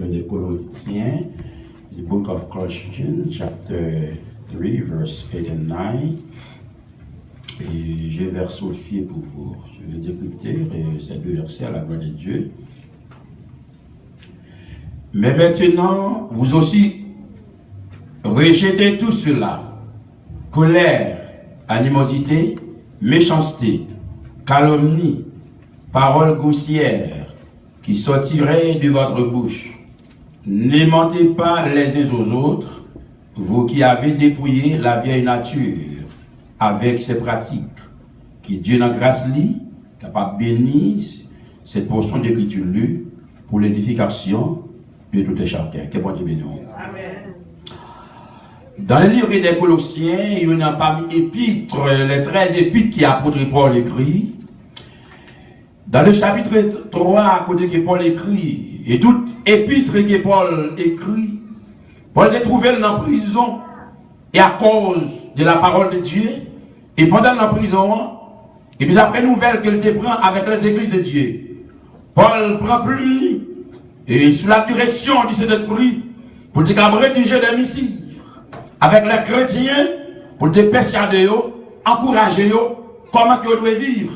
des Colossiens, the book of Colossians, chapter 3, verse 8 and 9. Et je vais Sophie pour vous. Je vais décrypter ces deux versets à la gloire de Dieu. Mais maintenant, vous aussi, rejetez tout cela. Colère, animosité, méchanceté, calomnie, paroles grossières qui sortiraient de votre bouche. Ne mentez pas les uns aux autres, vous qui avez dépouillé la vieille nature avec ses pratiques. Que Dieu dans grâce lit, capable de bénir cette portion d'écriture lue pour l'édification de tout et chacun. Que bon Dieu bénisse. Amen. Dans le livre des Colossiens, il y en a parmi épîtres, les 13 épîtres qui apôtre Paul écrit. Dans le chapitre 3, à côté que Paul écrit, et tout épître que Paul écrit, Paul est trouvé dans la prison, et à cause de la parole de Dieu, et pendant la prison, et puis d'après nouvelle qu'il te prend avec les églises de Dieu, Paul prend plume, et sous la direction du Saint-Esprit, pour te rédiger des missives, avec les chrétiens, pour te persuader, encourager, comment ils doivent vivre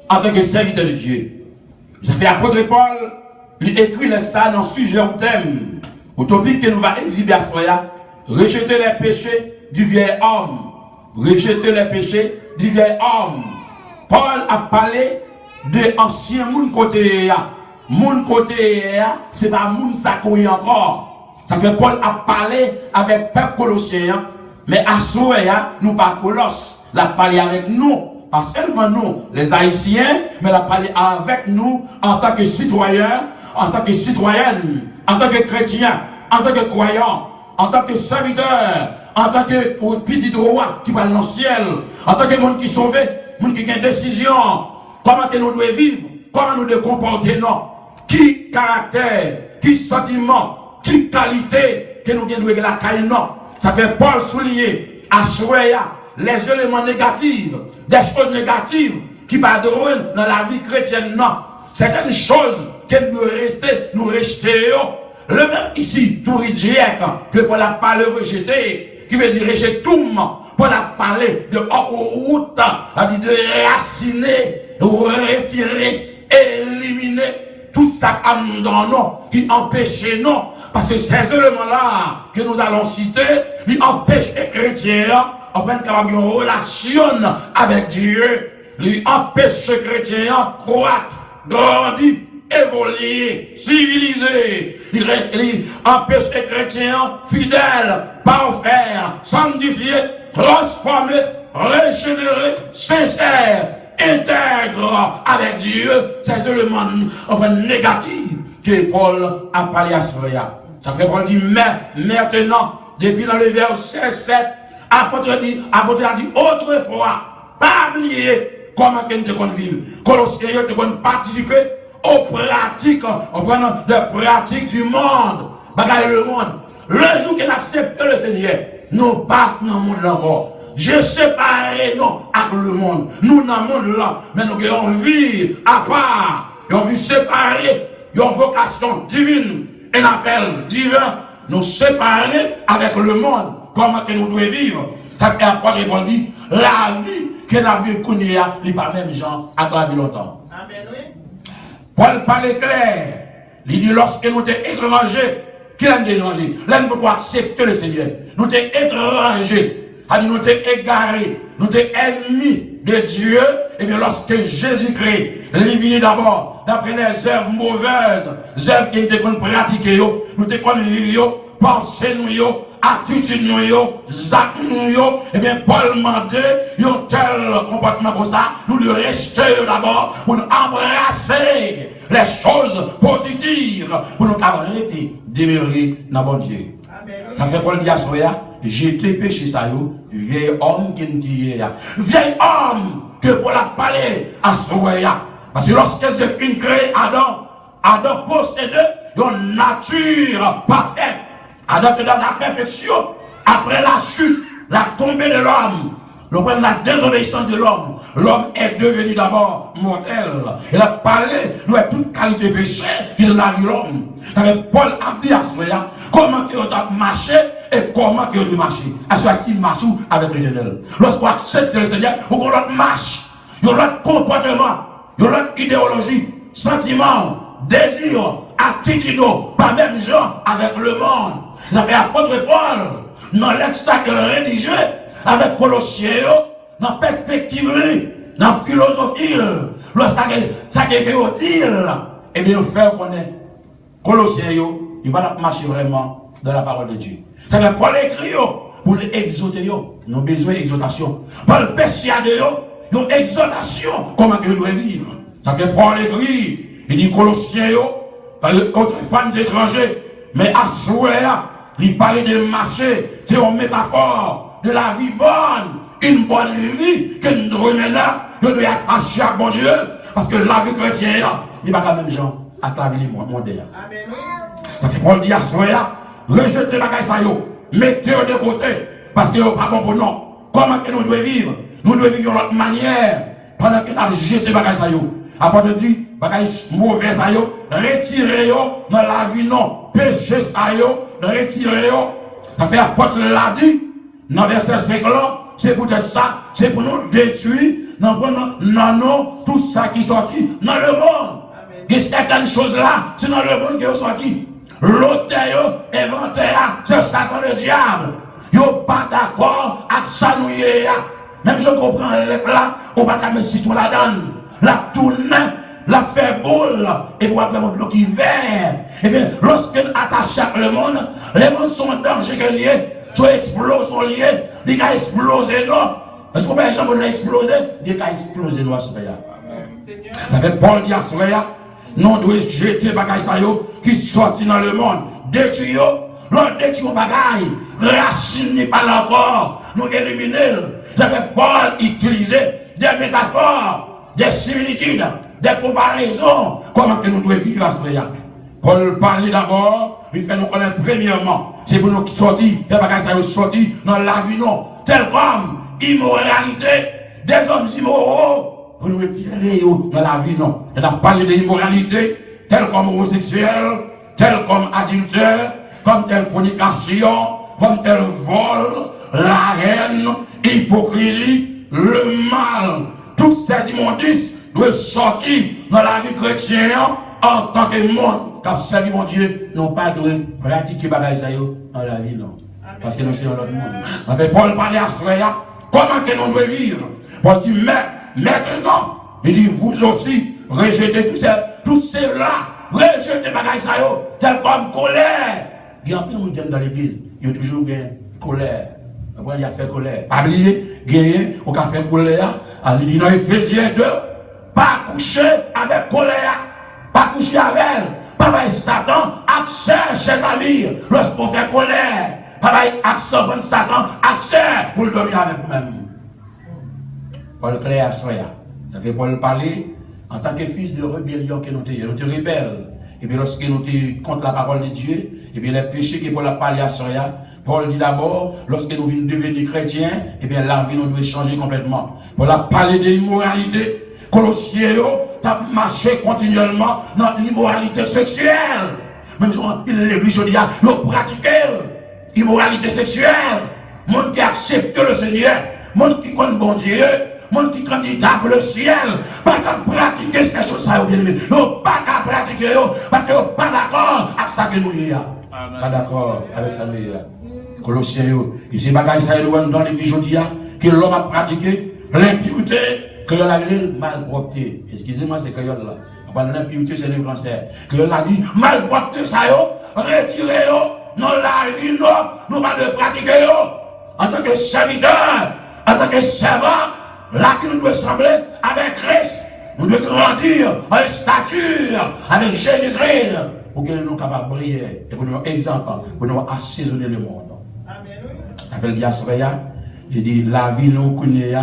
en tant que serviteur de Dieu. Ça fait apôtre Paul, lui écrit ça dans sujet au thème, au topic que nous va exhiber à ce moment-là, rejeter les péchés du vieil homme. Rejeter les péchés du vieil homme. Paul a parlé de anciens moun côté. Moun côté, c'est pas moun sakouille encore. Ça fait Paul a parlé avec peuple colossien, mais à Soya, nous pas Colosse. La parlé avec nous. Parce que nous, les Haïtiens, mais la parlé avec nous en tant que citoyens, en tant que citoyennes, en tant que chrétiens, en tant que croyants, en tant que serviteurs, en tant que petit roi qui va dans le ciel, en tant que monde qui sauve, monde qui a une décision, comment que nous devons vivre, comment nous devons comporter, non, qui caractère, qui sentiment, qui qualité que nous devons la caille, non. Ça fait Paul souligner à Chouéa les éléments négatifs, des choses négatives qui parlent dans la vie chrétienne, non. Certaines choses que nous rejetons. Le verbe ici, tout rejet, que pour la parler rejeter, qui veut dire rejeter tout, pour la parler de route, de raciner, retirer, éliminer tout ça dans nous, qui empêche nous, parce que ces éléments-là que nous allons citer, ils empêchent les chrétiens, en prendre capable une relation avec Dieu, ils empêchent les chrétiens croître, grandir, évoluer, civiliser, il empêche les chrétiens fidèles, parfaits, sanctifiés, transformés, régénérés, sincères, intègres avec Dieu, ces éléments négatifs que Paul a parlé à cela. Ça fait Paul dit, mais maintenant, depuis dans le verset 7, apôtre a dit autrefois, pas oublier comment nous devons vivre. Colossiens devons participer aux pratiques, des pratiques du monde. Regardez le monde. Le jour qu'on accepte le Seigneur, nous pas dans le monde encore. Je séparé nous avec le monde. Nous dans le monde là, mais nous avons une vie à part. Nous avons une vie séparée, une vocation divine, un appel divin. Nous séparer avec le monde. Comment que nous devons vivre? Ça fait après Paul dit, la vie que nous avons connue, il n'est pas même gens à la vie longtemps. Amen, oui. Paul parle clair. Il dit lorsque nous sommes étrangers, qui est étranger? Là, nous pouvons accepter le Seigneur. Nous sommes étrangers. Nous sommes égarés. Nous sommes ennemis de Dieu. Et bien, lorsque Jésus-Christ est venu d'abord, d'après les œuvres mauvaises, œuvres qui nous avons pratiquées, nous avons vivre, penser nous, attitude nous, actes nous, et bien Paul demandait un tel comportement comme ça, nous le rejeter d'abord pour nous embrasser les choses positives pour nous arrêter demeurer dans bon Dieu. Ça fait Paul dit à Soya, j'ai été péché ça yo, vieil homme qui nous dit vieil homme que Paul a parlé à Soya. Parce que lorsque Dieu a créé Adam possédait une nature parfaite. Adam était dans la perfection. Après la chute, la tombée de l'homme, Le problème de la désobéissance de l'homme. L'homme est devenu d'abord mortel. Il a parlé de toute qualité de péché qui est dans la vie de l'homme. Paul a dit à ce moment-là, comment il doit marcher et comment il doit marcher. À ce qui marche avec l'Éternel. Lorsqu'on accepte le Seigneur, on a l'autre marche, il y a l'autre comportement, il y a l'autre idéologie, sentiment, désir, attitude, pas même gens avec le monde. Il a fait apôtre Paul dans l'exact rédigé avec Colossiens, dans la perspective, dans la philosophie, lorsque ça qui est dit, eh bien, on fait qu'on est Colossiens, il va pas marcher vraiment dans la parole de Dieu. Ça veut dire Paul écrit pour les exhorter, nous avons besoin d'exhortation. Paul persuade, une exhortation, comment il doit vivre. Ça veut dire Paul écrit, il dit Colossiens, autre fan d'étrangers, mais à souhait, il parlait de marcher, c'est une métaphore de la vie bonne, une bonne vie que nous devons maintenant, nous devons attacher à bon Dieu, parce que la vie chrétienne, il n'est pas même gens avec la vie mondaine. Ça fait Paul dit à Soya, rejetez la caisse, mettez-le de côté, parce que ce n'est pas bon pour nous. Comment que nous devons vivre? Nous devons vivre de notre manière, pendant que nous avons jeté la caisse. Après de dire, bagaille mauvais ça yo, retirez-yo dans la vie non, péché ça yo, retirez-yo. Ça fait apôtre l'a dit dans verset 5 là, c'est peut-être ça, c'est pour nous détruire, non, tout ça qui sorti dans le monde. Et certaines choses là, c'est dans le monde qui est sorti. L'auteur, inventaire, c'est Satan le diable. Yo pas d'accord avec ça nous y est. Même je comprends là, on va pas me citer la donne. La tourne, la fait boule, et pour appeler votre l'eau qui vert. Et bien, lorsque nous attachons le monde, les mondes sont en danger que liés, tu exploses sont liés, ils ont explosé, non? Est-ce qu'on peut les gens vont exploser? Ils ont explosé, non, ça fait Paul dit à Soya, nous devons jeter les bagages qui sortent dans le monde, détruire, l'on détruit les bagages, racine pas encore, nous éliminer. Ça fait Paul utiliser des métaphores, des similitudes, des comparaisons. Comment que nous devons vivre à ce moment-là? Paul parlait d'abord, il fait nous connaître premièrement. C'est pour nous qui sortis, des bagages qui sont sortis dans la vie, non. Tel comme immoralité, des hommes immoraux, pour nous retirer dans la vie, non. On a parlé d'immoralité, tel comme homosexuel, tel comme adultère, comme telle fornication, comme tel vol, la haine, l'hypocrisie, le mal. Tous ces immondices doivent sortir dans la vie chrétienne en tant que monde qui a servi mon Dieu, non pas de pratiquer bagaille dans la vie, non. Parce que nous sommes dans l'autre monde. En fait, Paul parlait à Soya, comment que nous devons vivre? Paul dit, mais maintenant, il dit, vous aussi, rejetez tout cela, rejetez bagaille tel comme colère. Il y a un peu de monde dans l'église, il y a toujours une colère. Après, il y a fait colère. Pas oublier, gagner, on a fait colère. Il dit dans Ephésiens 2, pas coucher avec colère, pas coucher avec elle, pas avec Satan, accès, chers amis, lorsqu'on fait colère, pas avec accès pour Satan, accès pour le dormir avec vous-même. Paul clair à Soya. Ça fait Paul parler en tant que fils de rébellion que nous sommes rebelles. Et bien, lorsque nous sommes contre la parole de Dieu, et bien, les péchés que Paul a parlé à Soya, Paul dit d'abord, lorsque nous venons devenir chrétiens, et bien, la vie nous doit changer complètement. Paul a parlé de l'immoralité. Colossiens, tu as marché continuellement dans l'immoralité sexuelle. Même si on pile l'église, je dis, nous pratiquons l'immoralité sexuelle. Monde qui accepte le Seigneur, monde qui connaît bon Dieu, monde qui candidat pour le ciel, pas qu'à pratiquer ces choses-là, bien aimé. Pas qu'à pratiquer, parce que pas d'accord avec ça que nous y a. Pas d'accord avec ça nous y a. Colossiens, et ces bagages ça dans l'église aujourd'hui, que l'homme a pratiqué, l'impureté, que l'on a dit malpropreté. Excusez-moi, c'est que là. L'impureté, c'est le cancer. Que l'on a dit malpropreté, ça retirez-yo, non la vie, nous pas de pratiquer, en tant que serviteur, en tant que servant. Là qui nous doit sembler avec Christ, nous devons grandir en stature avec Jésus-Christ pour que nous soyons capables de briller et pour nous exemple, pour nous assaisonner le monde. Ça fait le diaspora, il dit la vie nous connaît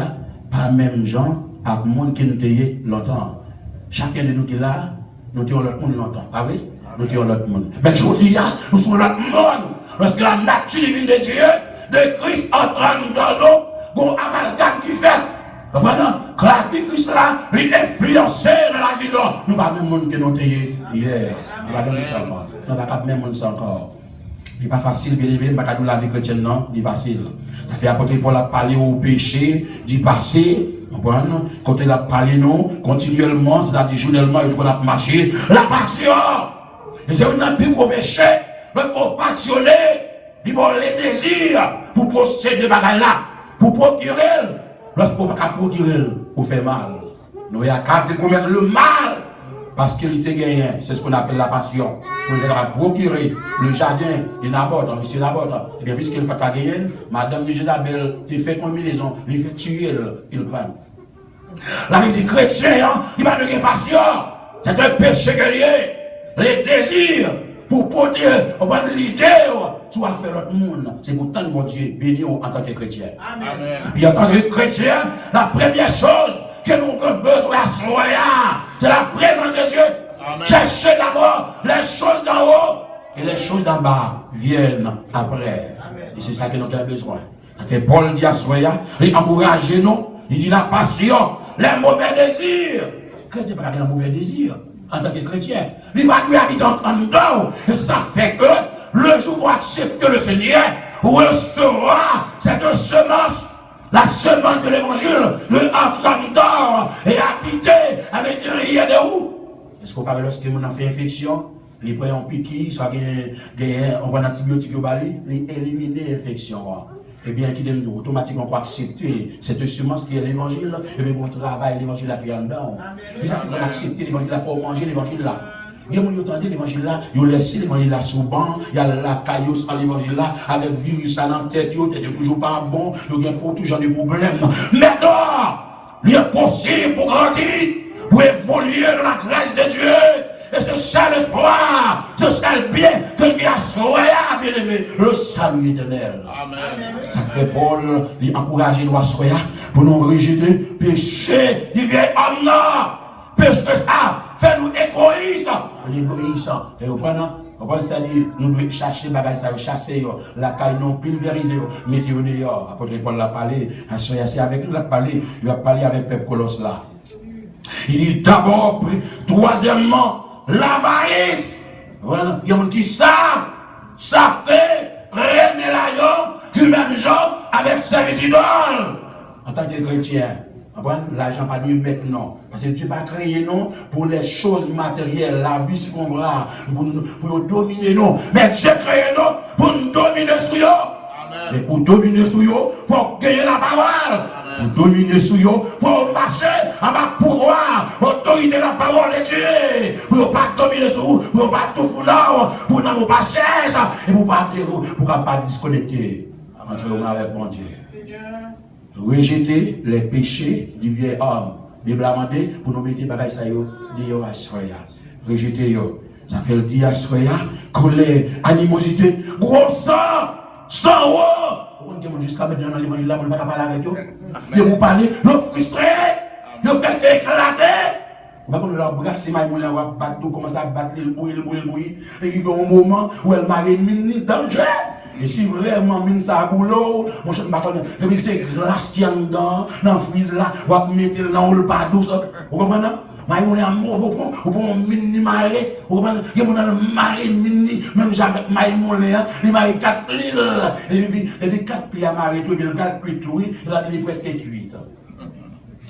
pas même gens avec le monde qui nous était longtemps. Chacun de nous qui est là, nous sommes l'autre monde longtemps. Ah oui? Nous sommes l'autre monde. Mais je vous dis, nous sommes l'autre monde. Lorsque la nature divine de Dieu, de Christ entre dans nous, qu'on amalgame qui fait. Maintenant, quand la vie de Christ là, il est influencé dans la vie là. Nous ne pas même monde que nous hier. Nous ne pas même ça encore. Nous ne pas même monde ça encore. Il n'est pas facile, bien aimé, pas la vie chrétienne, non, il est facile. Ça fait apôtre Paul a parlé au péché du passé. Quand il a parlé, non, continuellement, c'est-à-dire journellement, il a marché. La passion! Et c'est un plus gros péché. Lorsqu'on passionné, il y a les désirs pour posséder des bagages là, pour procurer. Lorsqu'on ne peut pas procurer, pour faire mal. Nous avons qu'à commettre le mal. Parce qu'il était gagné, c'est ce qu'on appelle la passion. On leur a procuré le jardin de Naboth, monsieur Naboth. Et bien, puisqu'il n'a pas gagné, madame de Jézabel, il fait combinaison, il fait tuer, il prend. La vie des chrétiens, il n'a pas de passion. C'est un péché qu'il y a. Les désirs pour porter l'idée sur faire l'autre monde. C'est pour tant de bon Dieu béni en tant que chrétien. Amen. Et puis en tant que chrétien, la première chose que nous avons besoin c'est la présence de Dieu. Amen. Cherchez d'abord les choses d'en haut et les choses d'en bas viennent après. Amen. Et c'est ça que nous avons besoin. Et Paul dit à Soya, il encourage nous, il dit la passion, les mauvais désirs. Le chrétien n'a pas de mauvais désirs en tant que chrétien. Il va tout habiter en dedans. Et ça fait que le jour où on accepte le Seigneur, recevra cette semence. La semence de l'évangile, de entrer dedans et habiter à l'intérieur de vous. Est-ce qu'on parle lorsque on a fait infection, les prêts en piqué, soit on prend un antibiotique au bali, il élimine l'infection. Eh bien, qui donne automatiquement pour accepter cette semence qui est l'évangile, et bien, on travaille l'évangile à faire en dedans. Et ça, tu vas accepter l'évangile, il faut manger l'évangile là. Il y a des gens qui l'évangile là, ils ont laissé l'évangile là sous banc, il y a la caillou sans l'évangile là, avec virus dans la tête, ils n'étaient toujours pas bon, ils ont pour toujours des problèmes. Maintenant, il est possible pour grandir, pour évoluer dans la grâce de Dieu. Et c'est ça l'espoir, c'est ça le bien que Dieu a sauvé, bien aimé, le salut éternel. Amen. Ça fait Paul, il encourage nous à sauver pour nous rejeter péché du vieil homme là. Parce que ça fait nous égoïstes. L'égoïsme. Et vous prenez, c'est-à-dire, nous devons chercher les bagages, chasser la caille non pulvériser, mettre dehors. Apôtre Paul l'a parlé, c'est avec nous l'a parlé, il a parlé avec Peuple Colosse là. Il dit d'abord, troisièmement, l'avarice. Voilà, il y a des gens qui savent régner l'argent, qui même gens avec service idole. En tant que chrétien. L'argent pas dû maintenant. Parce que Dieu n'a pas créé non pour les choses matérielles, la vie ce qu'on voit, pour dominer non. Mais Dieu a créé non pour nous dominer sur eux. Mais pour dominer sur eux, il faut gagner la parole. Pour dominer sur eux, il faut marcher en bas pouvoir, autorité de la parole de Dieu. Pour ne pas dominer sur eux, pour ne pas tout foutre, pour ne pas chercher, et pour ne pas disconnecter entre nous avec mon Dieu. Rejeter les péchés du vieil homme. Bible a demandé pour nous mettre bagaille ça yo de à soya. Rejeter yo. Ça fait le dire à soya colère, animosité, gros sang haut. On dit jusqu'à maintenant dans l'évangile là, on ne peut pas parler avec eux. Ils vont parler, ils sont frustrés, ils sont presque éclatés. On va leur brasser ma moulin, on va battre, commencer à battre le bruit. Et il y a un moment où elle m'a mis danger. Et si vraiment mine ça boulot, mon cher m'attend, et c'est glace qui est dedans, dans le frise là, on va mettre dans le pas douce. Vous comprenez? Mais on est en mauvais point, on prend mini marée, vous comprenez? Il y a un marée mini, même j'avais maille moulin, il m'a 4 plis, et puis 4 plis à marée, tout bien, 4 plis tout, il est presque cuit.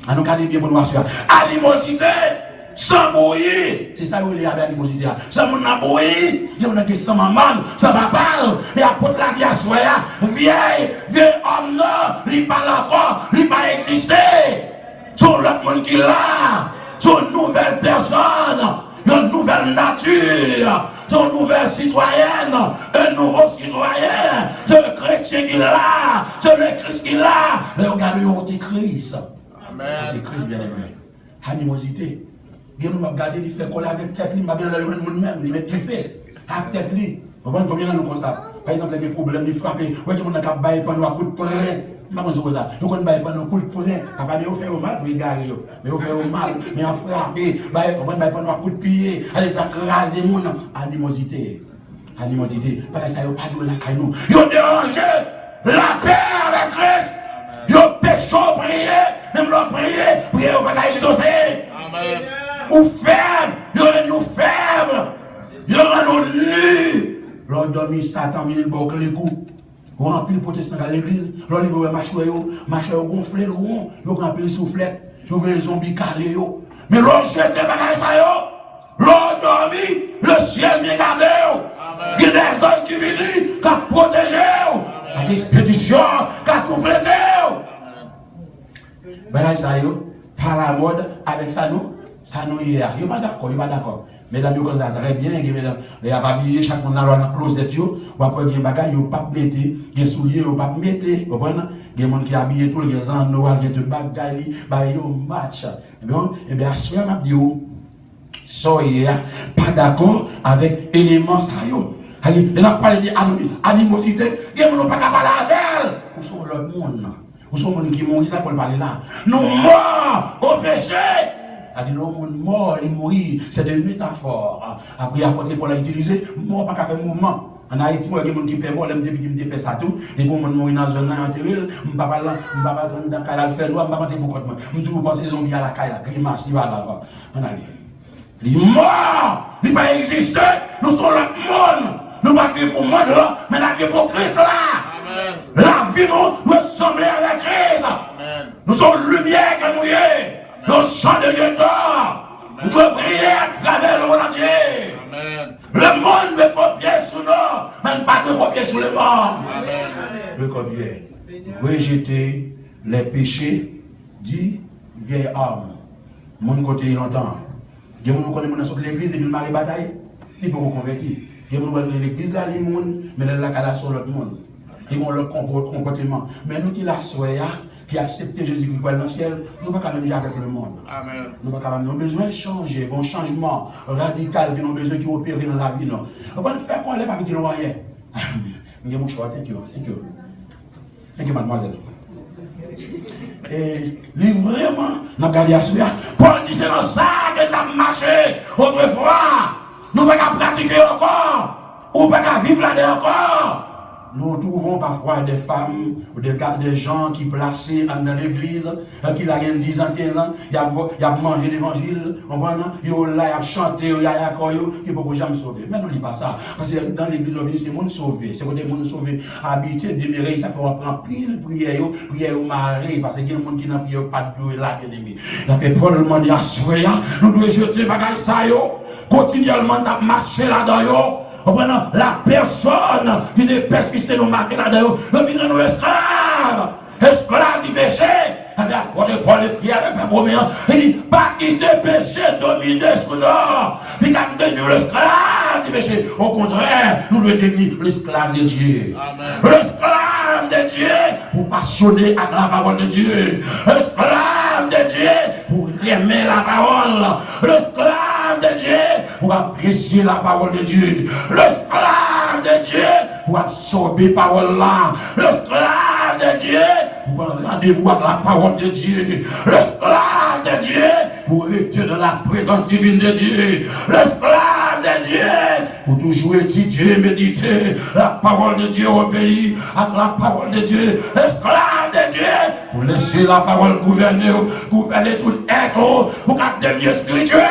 Ah donc, allez bien pour nous assurer. Animosité! Sans bouillir, c'est ça où il y a l'animosité. Sans mon abouillir, il y a des sans maman, sans papa, et apôtre la diaspora, vieille homme là, il parle encore, il pas exister. Son l'autre monde qui l'a, son nouvelle personne, une nouvelle nature, son nouvelle citoyenne, un nouveau citoyen, c'est le chrétien qui l'a, c'est le Christ qui l'a. Mais regardez l'antéchrist. Amen. L'antéchrist bien aimé. Animosité. Il m'a regardé, il fait coller avec tête, il m'a bien le monde même, il met le fait. Avec tête, vous voyez combien nous constatons. Par exemple, il y a des problèmes, il frappe, vous voyez qu'on a qu'à bailler pendant un coup de poing. Je ne sais pas ça. Vous connaissez bailler pendant un coup de poing. Papa, mais vous faites mal, vous égarez. Mais vous faites mal, mais vous frappez. Vous bailler pendant un coup de pied. Allez, écraser mon animosité. Animosité. Parce que ça, il n'y a pas de la caille. Ils ont dérangé la paix avec Christ. Ils ont prier, même l'on prier, prier au pas exaucer. Amen. Ou faible, il y a nous faibles, il y a nous nus. L'on dormi Satan, il bloque les coups. On remplit le protestant dans l'église, l'on livre marche gonflé, l'on remplit les soufflettes, l'on veut les zombies calés. Mais l'on jette les bagages ça yo. L'on dormi, le ciel vient garder. Il y a des hommes qui viennent, qui protègent. Il y a des expéditions qui soufflent. Ben ça yo, par la mode, avec ça nous hier. Il n'est pas d'accord, Mesdames, vous connaissez très bien, mesdames, les habillés, chaque monde dans la closet, ou après, il y a des bagages, il n'y a pas de mettre, des souliers, il n'y a pas de mettre, vous comprenez? Il y a des gens qui habillent tout, les gens, Noël, il y a des bagages, il y a des matchs. Et bien, à ce moment-là, soyez pas d'accord avec éléments ça yo. Il n'a pas parlé d'animosité, il n'y a pas qu'à parler avec elle. Où sont l'autre monde? Où sont les gens qui m'ont dit ça pour parler là? Nous morts au péché. A dit l'homme mort, il mourit, c'est une métaphore. Après, à côté, pour l'utiliser, mort pas qu'à faire mouvement. En Haïti, moi, il y a des gens qui paient mort, les gens qui me ça tout. Les gens qui mourir dans une zone, je ne vais pas dans la caille, je ne vais pas dans beaucoup de monde. Je ne vais pas penser zombies à la caille, la grimace, il va là-bas. On a dit. Il est mort, il va exister, nous sommes le monde. Nous ne pas vivre pour le monde là, mais la vie pour Christ là. La vie, nous doit sembler avec Christ. Nous sommes lumière qui est mouillée. Nos champs de Dieu d'or. Nous devons prier à travers le monde entier. Amen. Le monde veut copier sur nous, mais pas de copier sur le monde. Amen. Le copier. Rejeter les péchés dit vieil homme. Mon côté longtemps. Il y a des gens qui connaissent l'église depuis le mari bataille. Ils peuvent convertir. Il y a des gens qui connaissent l'église là, les monde, mais là, la sur l'autre monde. Ils ont leur comportement. Mais nous qui la soyons, qui acceptent Jésus-Christ dans le ciel, nous ne pouvons pas même avec le monde. Amen. Nous avons besoin de changer, un changement radical que nous avons besoin qui opère dans la vie. On va faire quoi, on ne pas dire rien. Il y a mon choix, thank you, mademoiselle. Et vraiment, nous avons gardé à ce Paul dit c'est dans ça que nous avons marché autrefois. Nous ne pouvons pas pratiquer encore. Ou ne pouvons pas vivre là-dedans encore. Nous trouvons parfois des femmes ou des gens qui placés dans l'église, qui ont 10 ans, 15 ans, ils ont mangé l'évangile, ils ont chanté, ils ne peuvent jamais sauver. Mais non, il pas ça. Parce que dans l'église, c'est le monde sauvé. C'est des gens sauvés, habités, demeurés, ça fait prendre pile prière au mari, parce qu'il y a des gens qui n'ont pas de là, bien aimé. La Paul m'a dit à Soya, nous devons jeter bagage ça, continuellement marcher là-dedans. La personne qui ne persiste nous marquer là-dedans, nous venons nous esclaves du péché. Il dit, pas quitter le péché, dominer sur nous. Il a devenu l'esclave du péché. Au contraire, nous devons devenir l'esclave de Dieu. L'esclave de Dieu pour passionner avec la parole de Dieu. L'esclave de Dieu pour aimer la parole. L'esclave de Dieu pour apprécier la parole de Dieu. L'esclave de Dieu pour absorber la parole là. L'esclave de Dieu pour prendre rendez-vous avec la parole de Dieu. L'esclave de Dieu pour rester dans la présence divine de Dieu. L'esclave de Dieu pour toujours étudier, méditer la parole de Dieu au pays avec la parole de Dieu. L'esclave de Dieu pour laisser la parole gouverner tout être pour qu'elle devienne spirituel.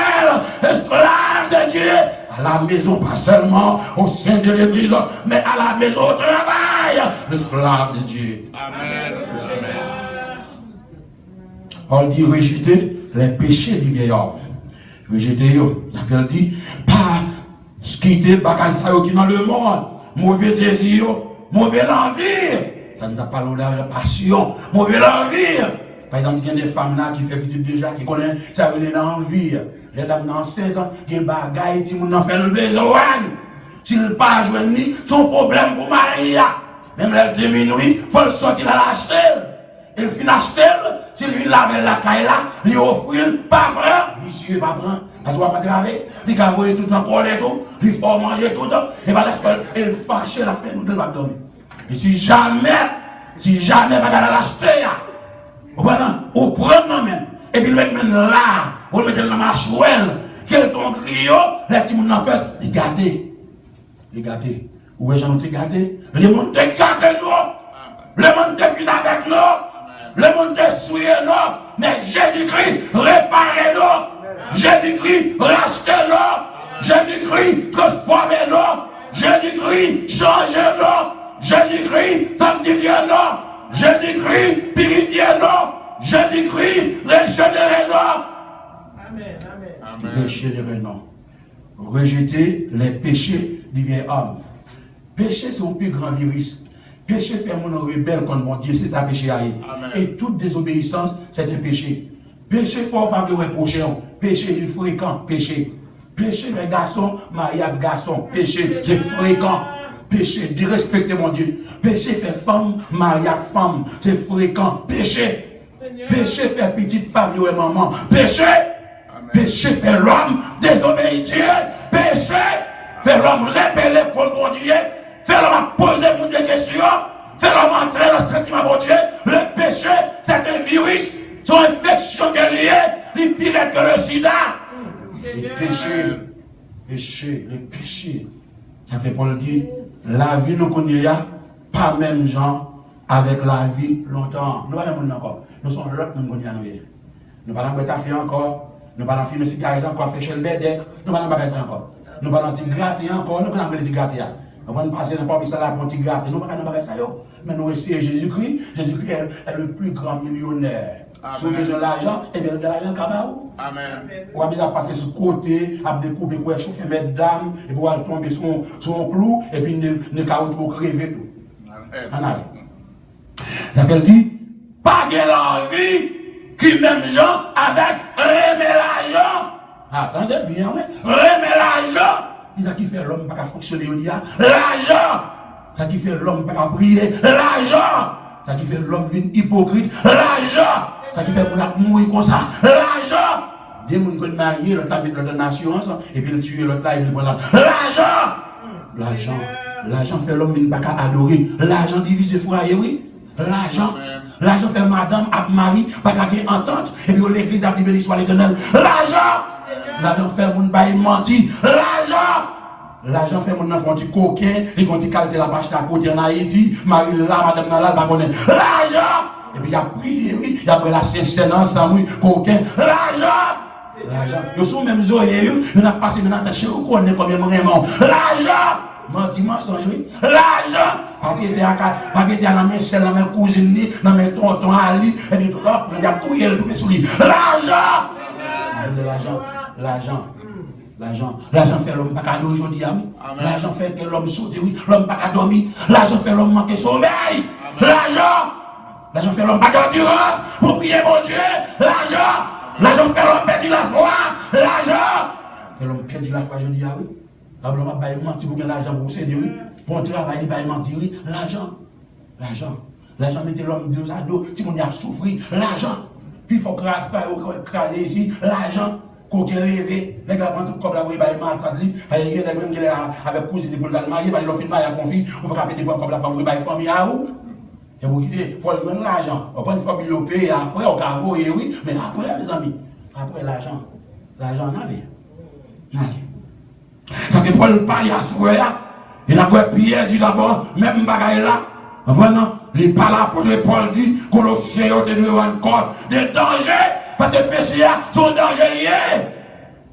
Esclave de Dieu à la maison, pas seulement au sein de l'église, mais à la maison au travail. L'esclave de Dieu. Amen. On dit rejeter les péchés du vieil homme. Rejeter, ça veut dire pas quitter bagaille ça qui dans le monde. Mauvais désir, mauvais envie. Ça nous a parlé de la passion, mauvais envie. Par exemple, il y a des femmes là qui font petit déjà, qui connaissent ça, ils ont envie. Les dames dans 5 ans, qui ont des bagailles, qui ont fait le besoin. S'ils ne pas jouer, son problème pour Maria. Même là, de minuit, il faut le sortir à l'acheter. Il finit acheter, s'il lui lave la caille là, lui offrir, pas prendre. Monsieur, pas prendre. Parce qu'on va pas graver. Il a envoyé tout dans le collet tout, il faut manger tout. Et bien, parce qu'elle fâche la fin, nous devons dormir. Et si jamais, pas qu'à l'acheter, on prend même. Et puis, le mettre là, on le met dans la mâchoire, quel ton griot, les petits gens en fait, les gâter. Les gâter. Où est-ce qu'on te gâté? Les gens te gâté nous. Les gens te fin avec nous. Le monde détruit, non. Mais Jésus-Christ, réparez-nous. Jésus-Christ, rachetez-nous. Jésus-Christ, transformez-nous. Jésus-Christ, changez-nous. Jésus-Christ, sanctifiez-nous. Jésus-Christ, purifiez-nous. Jésus-Christ, régénérez-nous. Amen. Régénérez-nous. Rejeter les péchés du vieil homme. Péché, c'est un plus grand virus. Péché fait mon rebelle contre mon Dieu, c'est ça péché. Et toute désobéissance, c'est un péché. Péché, il ne faut pas le reprocher. Péché, il est fréquent. Péché. Péché, les garçons, mariage garçon. Péché, c'est fréquent. Péché, de respecter mon Dieu. Péché, fait femme, mariage femme. C'est fréquent. Péché. Péché, fait petite parole et maman. Péché. Péché, fait l'homme désobéir. Péché, fait l'homme rébeller pour mon Dieu. Fait l'homme poser mon Dieu question. Fait l'homme entrer dans le sentiment mon Dieu. Le péché, c'est un virus. C'est une infection qui est liée. Il est pire que le sida. Le péché, le péché. Ça fait Paul dire, la vie nous connaît pas même gens avec la vie longtemps. Nous ne sommes pas encore. Nous sommes l'autre nous connaît nous. Nous ne sommes pas fait encore. Nous ne sommes pas fumer cigarette encore, faire chez le bédec. Nous ne sommes pas ça encore. Nous ne sommes pas gratter encore. Nous ne sommes pas gratter. Nous ne sommes pas passer n'importe qui ça là pour gratter. Nous ne sommes pas ça. Mais nous essayons Jésus-Christ. Jésus-Christ est le plus grand millionnaire. Si vous avez besoin d'argent, et bien vous avez l'argent camarou. Amen. Vous avez besoin de passer sur le côté, à découper, pour chauffer mesdames, et pour tomber sur un clou, et puis ne caoutchouc crever tout. Amen. La fait dit, pas de l'envie qui même gens avec remet l'argent. Attendez bien, oui. Remet l'argent. C'est ça qui fait l'homme pas fonctionner au dia. L'argent. Ça qui fait l'homme pas prier. L'argent. Ça qui fait l'homme vient hypocrite. L'argent. Ça qui fait qu'on mourir comme ça. L'argent. Des gens qui sont mariés, l'autre là met l'autre nation, et puis le tuer l'autre là, il prend l'argent. L'argent. L'argent fait l'homme ne pas adorer. L'argent divise foyer, oui. L'argent. L'argent fait madame à mari, pas qu'à entente, et puis l'église a béni soit l'éternel. L'argent. L'argent fait mon bail menti. L'argent. L'argent fait mon enfant du coquin, et quand il calme la page à côté en Haïti, Marie là, madame là, pas connaît. L'argent. Et puis il a prié, oui, il a pris la scène ensemble, oui, coquin. L'argent. L'argent. Ils sont même zoés, ils ont passé maintenant à chez vous, on est combien vraiment. L'argent. Menti, mensonge, oui. L'argent. Pas qu'il était à la main, c'est dans ma cousine, dans mes tontons Ali, et puis tout là, il a tout, il a tout sous lui. L'argent. L'argent. L'argent fait l'homme pas qu'à dormir aujourd'hui. L'argent fait que l'homme saute, oui. L'homme pas qu'à dormir. L'argent fait l'homme manquer sommeil. L'argent fait l'homme pas qu'à endurance pour prier mon Dieu. L'argent fait l'homme perdre la foi. L'argent fait l'homme perdre la foi aujourd'hui. Oui. L'homme va pas mentir pour gagner l'argent pour vous oui. Pour travailler, il va mentir. Oui. L'argent met l'homme deux à dos. Si on y a souffert, l'argent. Puis il faut craser ici. L'argent. Quand il est levé, les gars prennent tout comme la voie, ils m'attendent, il y a des gens qui sont avec cousine pour le marier, ils ont fait marier à conflit, on peut pas payer des points comme la famille, ils famille à où? Et vous quittez, il faut lui donner l'argent. On prend une fois qu'il le paye, après, on va envoyer, oui, mais après, mes amis, après l'argent, allez. Ça fait Paul parler à ce là, il a quoi Pierre dit d'abord, même bagaille là, maintenant, les paroles pour Paul dit, Colossiens, ils te rendent compte des dangers. Parce que les péchés sont dangereux.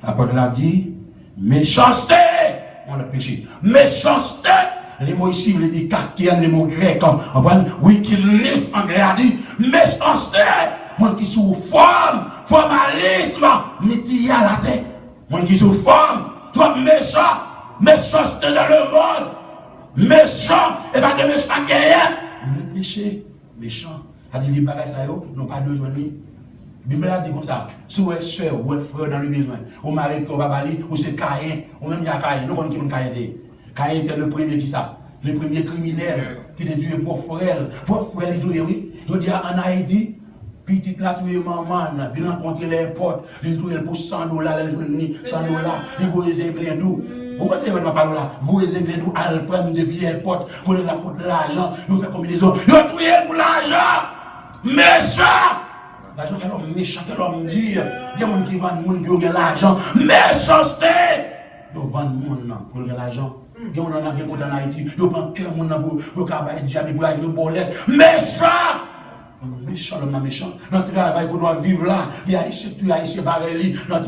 L'apôtre l'a dit, méchanceté. On a péché. Méchanceté. Les mots ici, les dit kakien, les mots grecs. Wikilist en grec a dit, méchanceté. Mon qui sous forme, formalisme, métier à la tête. Mon qui sous forme, toi méchant, méchanceté dans le monde. Méchant, et pas de méchant gagnant. Le péché, méchant. A dit, les bagages, ça y est, n'ont pas de journée. La Bible a dit comme ça, si vous êtes soeur ou frère dans le besoin, ou mari qui va parler, ou c'est Caïn, ou même il y a Caïn, nous connaissons qui Caïn était. Caïn était le premier qui ça, le premier criminel qui était tué pour frère. Pour frère, il tué, oui. Il dit en Haïti, petit là, tué maman, il rencontrer les potes, il tué pour $100, il $100, il voit les aiglés d'où. Pourquoi tu ne vas pas là? Vous les aiglés d'où, elle prend depuis les potes, pour la pote l'argent, il fait combinaison, il a tué pour l'argent, méchant! L'argent fait l'homme méchant, que l'homme dire. Il y a des gens qui vendent monde pour gagner l'argent. Méchanceté! Ils vendent monde pour gagner l'argent. Il y a des gens qui ont en Haïti. Ils prennent cœur monde pour travailler déjà, pour aller au bolet. Méchant! Méchant, l'homme méchant. Notre travail qu'on doit vivre là, il y a ici, tu as ici, barreli, notre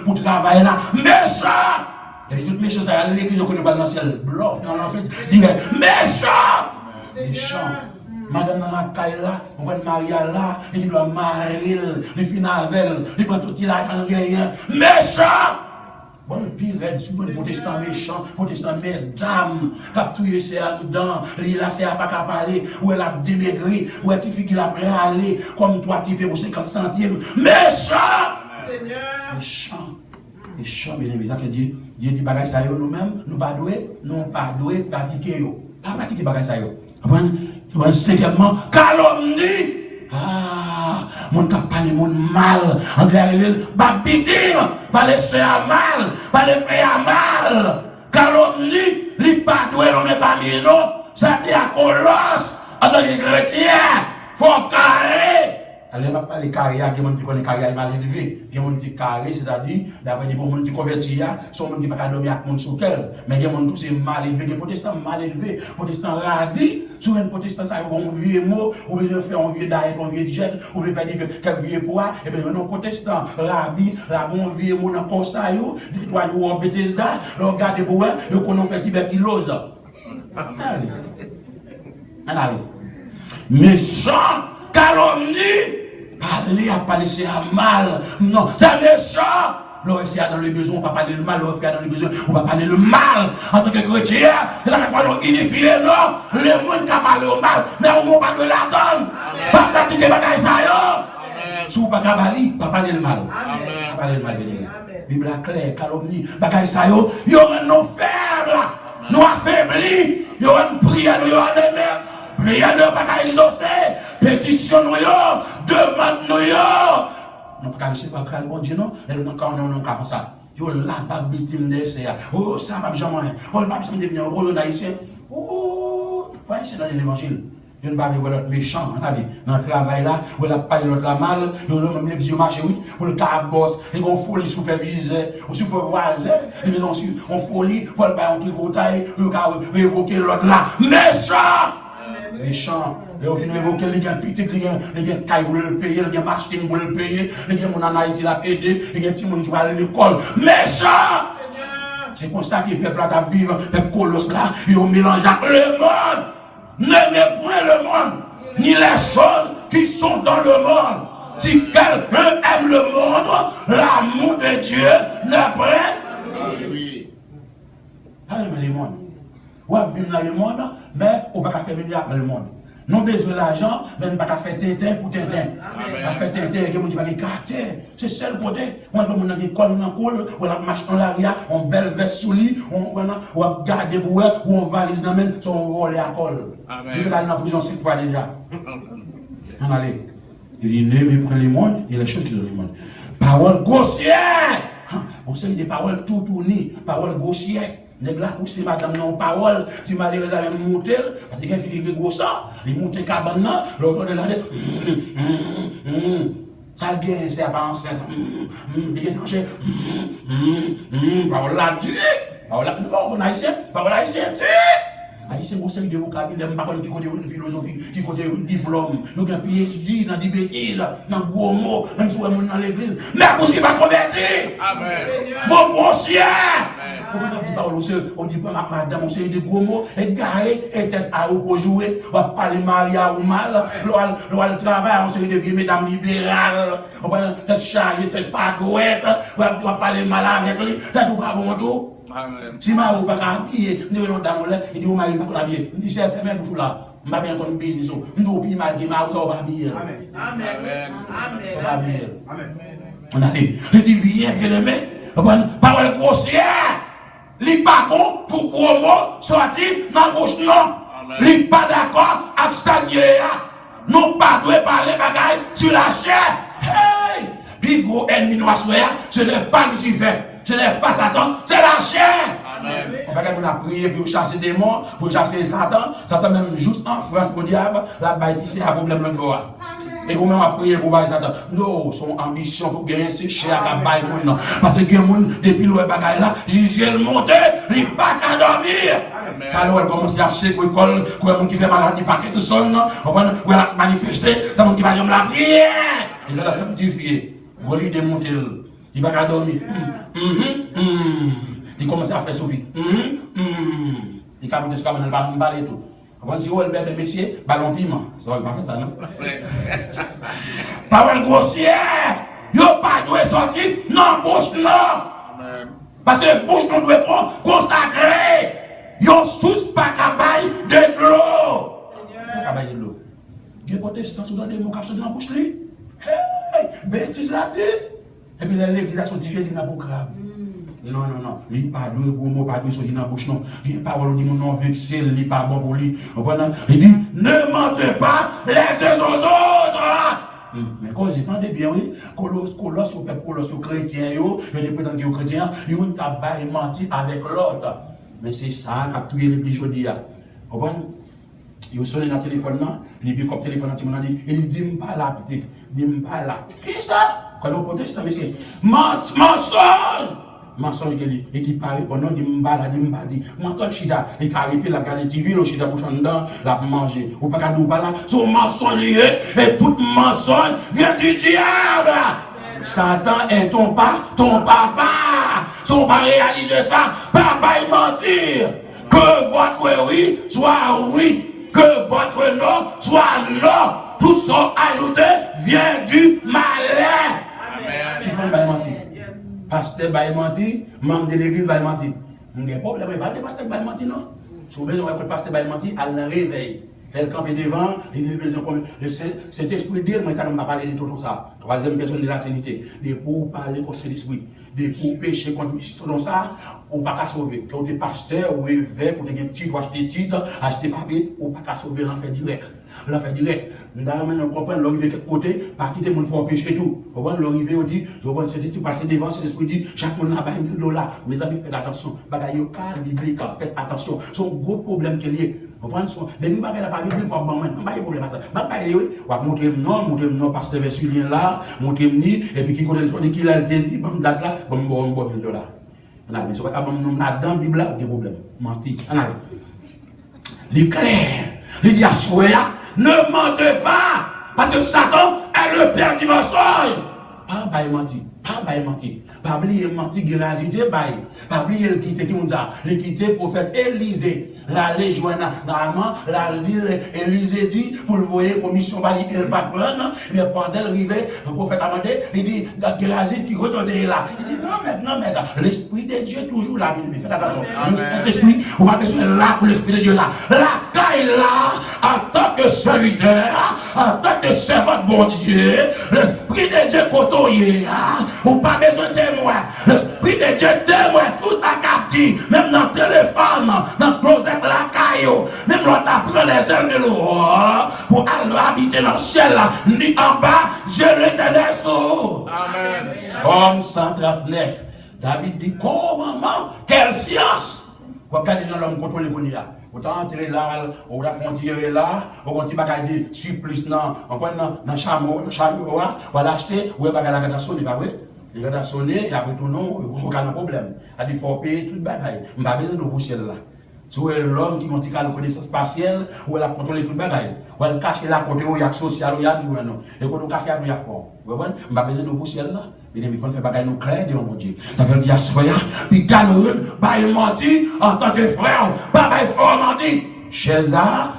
pour travailler là. Méchant! Il y a toutes mes choses à l'église, on connaît pas dans le ciel. Bluff, dans l'enfer, direct. Méchant! Méchant. Madame dans la caille là, on va Maria là, et il doit marier, les finavel, il prend tout il a dans rien. Méchant! Bon, le pire, c'est un protestant méchant, protestant mesdames, qui a tué ses dents, il a ses pas qu'à parler, ou elle a démaigri, ou elle qui qu'il a prêt à aller, comme toi qui paie pour 50 centimes. Méchant! Méchant! Méchant, bien aimé, ça que Dieu dit bagage ça nous-mêmes, nous pas doués pratiquer yo. Pas pratiquer bagage ça yo. Cinquièmement, calomnie. Ah, mon cap parler mon mal, anglais babiting, pas laisser à mal, pas les faire à mal. Calomnie, li pas doué non mais pas non, ça dit à colosse en tant que chrétien, faut carré. Allez, on va parler carré, il y a des gens qui connaissent carré mal élevé. Il y a des gens qui carré, c'est-à-dire, d'après des gens qui convertis, sont des gens qui ne peuvent pas dormir avec mon soukel. Mais il y a des gens qui sont mal élevés, des protestants mal élevés, protestants radis. Sur un protestant, ça a un vieux mot, ou bien de faire un vieux d'ailleurs, un vieux jet, ou bien de faire quelques vieux poids. Et bien, un protestant rabi, la bon vieux mot dans le conseil, des doigts de Bethesda, le garde pour eux, et qu'on a fait tuberculose. Allez. Allez. Méchant, calomnie. Allez à pas laisser à mal. Non, c'est méchant. L'on essaie dans le besoin, on ne va pas parler le mal. L'on fait dans le besoin, on va parler le mal. En tant que chrétien, c'est la fois nous unifier, non. Le monde qui a parlé au mal, mais on ne va pas de la donne. Pas pratiquer bagaille ça. Si vous ne pas parler le mal. Pas parler le mal, bien aimé. Bible claire, calomnie, bagaille ça, il y aura nos faibles, nous affaiblis, il y aura une prière, nous y aura des mères. Prière ne pas qu'à exaucer, pétition nous, demande nous. Nous pas recevoir grâce bon Dieu non, nous non comme ça. Yo là pas victime de ça. Oh ça pas jamais. Oh pas besoin de devenir rôle haïtien. Oh, faut essayer dans l'évangile. Je ne parle pas de l'autre méchant, dans le travail là, où elle a pas l'autre la mal, où elle a même les marché, oui, où le carabos, et qu'on folie superviseur, ou superviseur, et bien ensuite, on folie, il faut le bailler en truc au taille, le cas révoquer l'autre là. Méchant! Méchant, les vient évoquer les gens petit, les gens caille pour le payer, les gens machine pour le payer, les gens mon en Haïti l'a aidé, les gens qui va à l'école. Méchant! C'est pour ça que le peuple à vivre, le peuple colosse là, ils ont mélangé avec le monde. N'aimez point le monde, ni les choses qui sont dans le monde. Si quelqu'un aime le monde, l'amour de Dieu n'est pas. Oui. Pas aimer le monde. On va vivre dans le monde, mais on ne peut pas faire venir dans le monde. Nous besoin d'argent, mais on ne peut pas faire tintin pour tintin. On va faire tintin, et on dit pas de caractère. C'est seul côté. On va dans l'école, on marche en l'arrière, on belle veste sous lit, on va garder pour eux, ou on valise dans le son rôle à col. Il va aller dans la prison 5 fois déjà. On allait. Il dit, n'aimez point les mondes, il y a les choses qui sont dans le monde. Parole grossière. On sait des paroles tout tournées, paroles grossières. Nèg la pousser madame non parole, si malheureusement avec monter, parce qu'il fait des gros ça, il monte cabane là, l'autre de là, ça le gain, c'est pas enceinte, des étrangers, parole là, tu parole là, on haïtien, parole haïtien, tu haïtien, on sait de vocabulaire, pas comme qui côté une philosophie, qui côté un diplôme, nous avons un PhD dans des bêtises, dans gros mots, même si on est dans l'église, mais pour ce qui va convertir, amen, mon grossier. On dit pas madame, on sait des gros mots, et garé, et tête à ou jouer, on va parler Maria ou mal, le travail, on sait des vieilles mesdames libérales, on va être chargé, tête pas douette, on va parler mal avec lui, t'as tout pas bon tout. Si ma ou pas habillé, nous allons dans là, il dit ou mari pas habillé, il dit c'est fermé bouche là, m'a bien comme business, nous au plus mal que ma ou ça va habiller. Amen. Amen. Amen. On a dit, il dit bien aimé, parole grossière. Li pas bon pour gros mots sortir dans bouche non. Li pas d'accord avec ça non pas doit parler bagaille sur la chair. Hey! Li gros ennemi noir ce n'est pas Lucifer, ce n'est pas Satan, c'est la chair. Amen. On va prier pour chasser des démons, pour chasser Satan. Satan même juste en France pour diable, la bâtisse c'est un problème de bois. Et vous même à prier pour Satan. Non, son ambition pour gagner, c'est cher à bailler moun. Parce que les gens, depuis le bagage là, j'ai le monté, il n'est pas qu'à dormir. Quand elle commence à acheter, quand l'école, quand les gens qui fait malade, il n'y a pas quelque chose, on va manifester, les gens qui va la prière. Il va la sanctifier. Vous lui démonter, il va qu'à dormir. Il commence à faire souffrir. Il va faire ça, il va parler tout. Si vous avez le messieurs, ballon piment. Ça va pas faire ça, non? Parole grossière. Vous n'avez pas dû sortir, non, bouche, non. Parce que bouche, nous devons consacrer. Vous n'avez tous pas capables de l'eau. Pas de l'eau. Les protestants sont dans des mots qui sont dans la bouche. Hey, bêtise là-dessus. Et puis l'église a sorti Jésus dans la bouche. Non, non, non. Il n'y a pas de gros mots, pas de sortir dans la bouche, non. Il n'y a pas de dit mon nom vexé, il n'est pas bon pour lui. Il dit, ne mentez pas les uns aux autres. Mais quand vous entendez bien, oui, Colosse au peuple, Colosse aux chrétiens, il est présenté aux chrétiens, il y a un tabac menti avec l'autre. Mais c'est ça qui a tué l'église aujourd'hui. Vous comprenez? Il sonne dans le téléphone, il dit, comme téléphone, il dit, pas là, petit, dis pas là. Qu'est-ce ça? Quand on proteste, mais c'est mensonge! Mensonge et qui parle au nom de Mbala, de Mbadi. Menton Chida, et qui arrive la galette, il le Chida pour dedans, la manger. Ou pas qu'à nous là, son mensonge lié, et tout mensonge vient du diable. Satan est ton papa. Son pas réaliser ça, papa il mentir. Que votre oui soit oui, que votre non soit non. Tout son ajouté vient du malin. Si je peux pas mentir. Pasteur va mentir, membre de l'église va mentir. Il n'y a pas de problème, il n'y a pas de pasteur qui va mentir, non? Si vous besoin de pasteur va mentir, elle le réveille. Elle campe devant, il dit besoin comme cet esprit d'elle, moi ça ne m'a pas parlé de tout ça. Troisième personne de la Trinité. De pour parler contre cet esprit, de pour pécher contre tout ça, ou pas qu'à sauver. Quand tu es pasteur ou évêque, ou tu as un titre, ou acheter titre, acheter papier, ou pas qu'à sauver l'enfer direct. L'enfer direct. Nous avons compris, l'arrivée de quelque côté, pas quitter mon fort péché tout. Vous voyez, l'arrivée, on dit, c'est tu passes devant, cet esprit dit, chaque monde n'a pas $1000. Mes amis, faites attention. Bagaille, pas biblique, faites attention. C'est un gros problème qu'il y a. Vous comprenez? Mais nous, pas la Bible, on va pas de problème à ça. On va montrer le nom, pasteur Vessulien là, montrer le ni, et puis qui connaît le qui l'a dit, bon, date là, bon, $1000. On a dit, c'est pas bon, dans la Bible là, aucun problème. Menti. On a dit. L'éclair, il dit à Soya, ne mentez pas, parce que Satan est le père du mensonge. Pas menti. Pas menti. Pas oublier menti, gratuité, pas oublier le quitter qui nous a. Le quitter prophète Élisée. La joindre normalement, la dire Élisée dit, pour le voyer, commission, elle va prendre, mais pendant l'arrivée, le prophète a demandé, il dit, gratuité qui retourne là. Il dit, non, mais, l'esprit de Dieu toujours là, mais faites attention. L'esprit, on va besoin là pour l'esprit de Dieu là. La taille là, en tant que serviteur, en tant que servant de bon Dieu, l'esprit de Dieu côtoyé là. Ou pas besoin de témoin. L'esprit de Dieu témoin tout à captif. Même dans le téléphone, dans le closet de la caillou. Même l'autre apprend les ailes de l'eau. Pour aller habiter dans le ciel là. Ni en bas, Dieu l'éternel sous. Amen. Somme 139. David dit, comment, quelle science. Regardez dans l'homme contrôlé qu'on y a. Autant entrer là, ou la frontière là, ou quand il va gagner supplice dans le chameau, ou va l'acheter, ou il va gagner la sonner, pas vrai? Il va sonner, et après tout, non, aucun problème. Il dit, il faut payer tout le bagage. Je n'ai pas besoin de vous ciel là. Si vous êtes l'homme qui a la connaissance partielle, ou elle a contrôlé tout le bagage, ou elle cache la côté où il y a social, où il y a du non. Et quand on cache, il y a quoi? Vous voyez? Je n'ai pas besoin de vous ciel là. Mais il faut faire bagage nous clair de mon Dieu. Ça veut dire, soya, puis Cameroun, il menti en tant que frère, pas il faut mentir. Chaise là,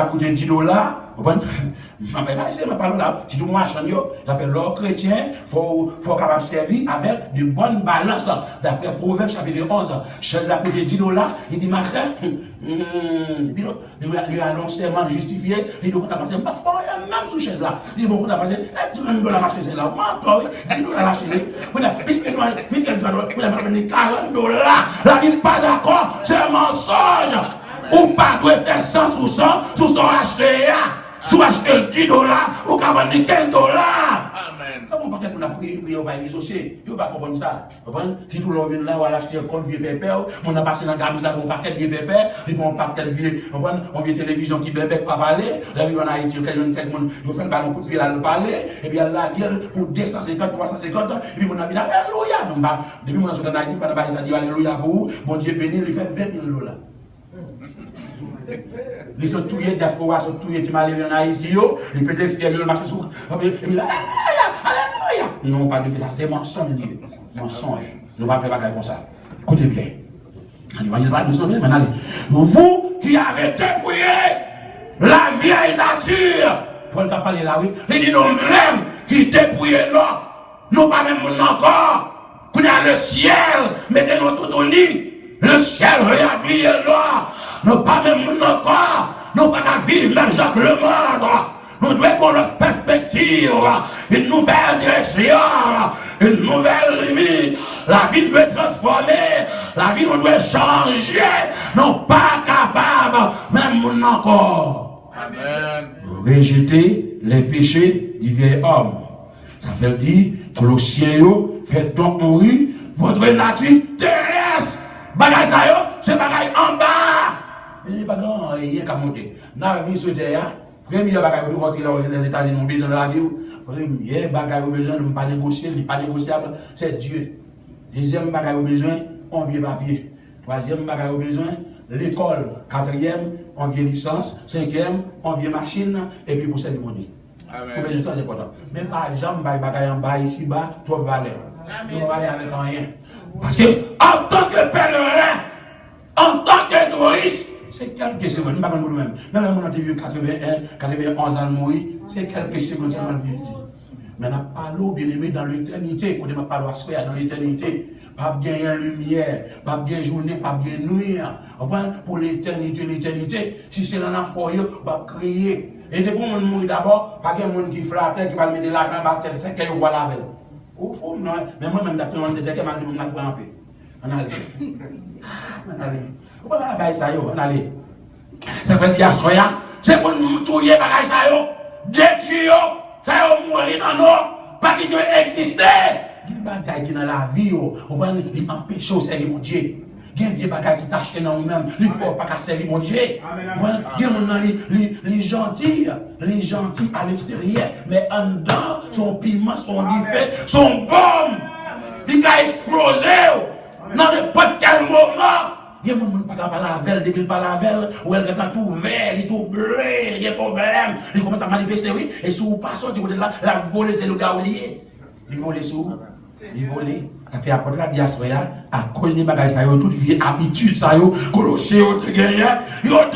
coûte $10. Vous comprenez? Je ne vais pas essayer de parler là. Si tout le monde a changé, il a fait l'or chrétien, il faut capable servir avec de bonnes balances. D'après Proverbe chapitre 11, chaise là coûte $10, il dit, ma soeur, il a annoncé justifié, il dit, on a passé, même sous chaise là, il dit, on a passé, $30 à chaise là, mentor, $10 à chaise. Puisqu'elle doit donner $40, là, il n'est pas d'accord, c'est un mensonge. Ou pas doit faire 100 sous 100, sous son acheté. Sous acheter $10, ou qu'à vendre $15. Amen. Comment peut-être on a prié, on va exaucer. Il ne va pas comprendre ça. Si tout le monde vient là, on va acheter un compte vieux pépère, on a passé dans le gabouche là, on paquet vieux pépère, et puis on paquet vieux, on vient télévision qui bébé pas parler, là, on a Haïti, on fait le ballon coup de pied là, le parler, et puis elle a gueule pour 250, 350, et puis on a dit, alléluia. Depuis mon en Haïti, on a dit, alléluia pour vous, bon Dieu béni, il fait 20 000 $. Les sont tous les diaspora, sont tous les qui m'ont en Haïti, ils peuvent faire le marché sur. Et puis là, alléluia. Non, pas de ça, c'est mensonge. Mensonge. Nous ne pouvons pas faire bagaille comme ça. Écoutez bien. Vous qui avez dépouillé la vieille nature, Paul t'a parlé là, oui, il dit nous-mêmes qui dépouillons nous pas même encore. Qu'on a le ciel, mettez-nous tout au lit. Le ciel réhabille nous pas même encore. Nous pas qu'à vivre même Jacques le monde. Nous devons avoir notre perspective, une nouvelle direction, une nouvelle vie. La vie doit être transformée, la vie doit changer. Non pas capable, même nous encore. Amen. Rejeter les péchés du vieil homme. Ça veut dire que le ciel fait donc mourir votre nature terrestre. Bagay ça yo, c'est bagay en bas. Il n'y a pas grand rien qu'à monter. Dans la vie sur terre, premier bagay où rentrer dans les États-Unis, nous besoin de la vie. Premier bagay où besoin de ne pas négocier, il n'est pas négociable, c'est Dieu. Deuxième bagay où besoin, on vient papier. Troisième bagay où besoin, l'école. Quatrième, on vient licence. Cinquième, on vient machine. Et puis pour servir mon Dieu. Amen. C'est très important. Même par exemple, bagay en bas ici bas, trop valeur. On va aller avec rien. Parce que, en tant que pèlerin, en tant que touriste, c'est quelques secondes, pas comme nous-mêmes. Même si on a vu 91 ans de mourir, c'est quelques secondes seulement de vivre. Mais on n'a pas l'eau bien aimé dans l'éternité. Quand on n'a pas l'eau à dans l'éternité, pas bien lumière, pas bien journée, pas bien nuit. Pour l'éternité, si c'est dans un foyer, on va crier. Et depuis qu'on mourir d'abord, pas qu'il y a un monde qui flatte, qui va mettre l'argent à la tête, c'est qu'il y a la veille. Mais moi-même, d'après mon désir, je vais me faire un peu. On allait. On allait. On va aller ça, on allait. Ça fait diaspora, c'est pour nous tuer par ça, détruire, faire mourir dans nous, pas qu'il doit exister. Il y a des bagages qui dans la vie, on va empêcher de servir mon Dieu. Il y a des bagages qui t'achètent dans nous-mêmes, il ne faut pas servir mon Dieu. Il y a les gentils à l'extérieur, mais en dedans, son piment, son buffet, son bombe, il a explosé dans n'importe quel moment. Il y a des gens qui ne parlent pas la veille, depuis pas la veille, où elle est tout vert, il est tout bleu, il y a des problèmes, il commence à manifester, oui, et si vous passez du côté de là, la voler, c'est le gars au lié. Il vole sous, il vole. Ça fait apporter la diaspora à cause des bagages, ça y est, toute vie habitude, ça y est, que le chien de guerre, il doit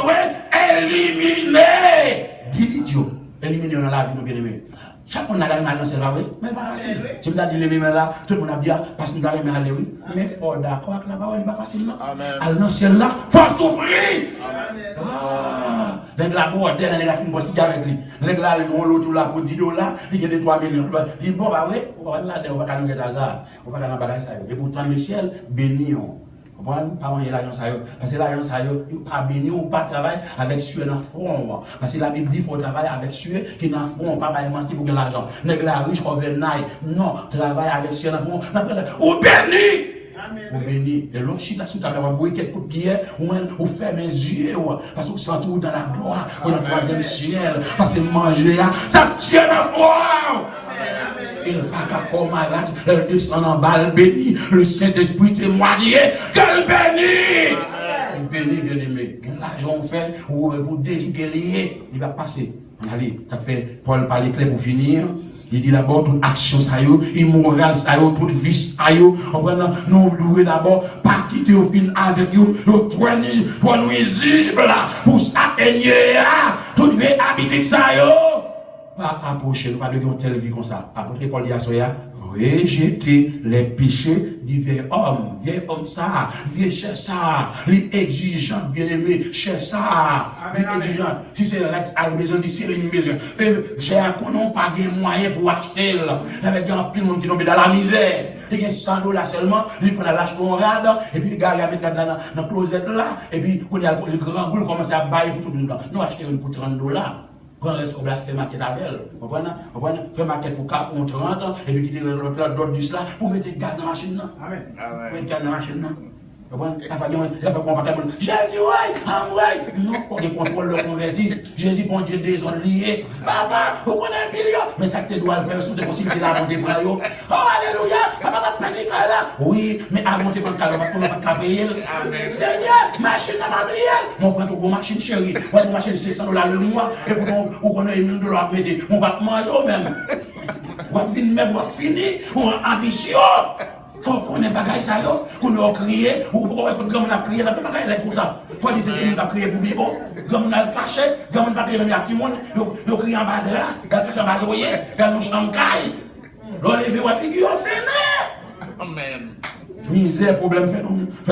éliminer. Dis l'idiot, éliminer dans la vie, nos bien-aimés. Chaque monde a la main dans cette voie, mais pas facile. Si je me dis lever là, tout le monde a dit, parce que nous avons aller, oui. Mais fort d'accord avec la parole, il n'est pas facile, non? Aller dans ce ciel là, il faut souffrir. Ah, les gars, bon, dernier, il a fini pour cigarette. Les gars, ils ont l'autre là pour 10 $, ils gagnent 3 millions. Ils disent, bon, bah oui, on va là, on va pas nous faire hasard, on va pas nous faire ça. Et pourtant, le ciel, béni. Pas l'agence parce que l'agence n'est pas béni ou pas travailler avec ceux dans le fond. Parce que la Bible dit qu'il faut travailler avec ceux qui dans le fond, pas mentir pour gagner l'argent. N'est pas riche, overnight. Non, travaille avec ceux dans le fond. Ou béni! Ou béni. Et l'autre chita sous table, vous voyez quelques coups de pied, ou fermez les yeux, parce que vous sentez dans la gloire, ou dans le troisième ciel, parce que manger, ça tient dans le fond. Il n'a pas qu'à faire malade, elle descend en bas, elle bénit, le Saint-Esprit témoigné, qu'elle bénit. Il bénit, bien aimé. L'argent fait, ou pour déjouer lié, il va passer. Allez, ça fait Paul parler clair pour finir. Il dit d'abord toute action, ça y est, immoral, ça y est, toute vice, ça y est. Nous devons d'abord pas quitter au fin avec vous, nous tourner pour nuisible, pour s'atteigner, toute vie habitude, ça y est. Pas approcher, pas de une telle vie comme ça. Apôtre Paul dit à Soya, rejeter les péchés du vieil homme ça, vieux cher ça, les exigeants bien aimés, cher ça, les exigeants. Si c'est à la maison d'ici, les maisons, cher qu'on n'a pas de moyens pour acheter, avec un pile monde qui tombe dans la misère. Il y a 100 $ seulement, il prend l'acheter en rade, et puis le gars il met dans la closette là, et puis quand il y a le grand goût, il commence à bailler pour tout le monde. Nous achetons une pour 30 $. prendre ce qu'on fait maquette avec elle. Vous comprenez? Faire maquette pour 4 ou 30 et puis quitter l'autre 10 là pour mettre gaz dans la machine. Amen. Mettre gaz dans la machine. La fois qu'on va Jésus, ouais, non, il faut que contrôle le converti. Jésus, bon Dieu, des zones liées. Papa, vous connaissez Billy, mais ça te doit le faire sous des possibilités là, monter pour yo. Oh, alléluia, papa, va pédiquer là. Oui, mais à monter pour le calme, on va pas payer. Seigneur, machine n'a pas payé. On prend tout gros machine chérie, on prend machine $600 le mois, et pour on connaît $1000 à mettre, on va manger au même. On va finir, on va finir, on a ambition. Faut qu'on ait bagaille ça yo, qu'on a crié, ou qu'on ait grand a crié, la bagaille comme ça. Faut dire que tout a crié pour bibon, grand a caché, grand pas crié même à Timon, yo crié en bas de là, il caché en bas zoyer, il nous en caille. L'enlever wa figure fait. Amen. Misère problème fait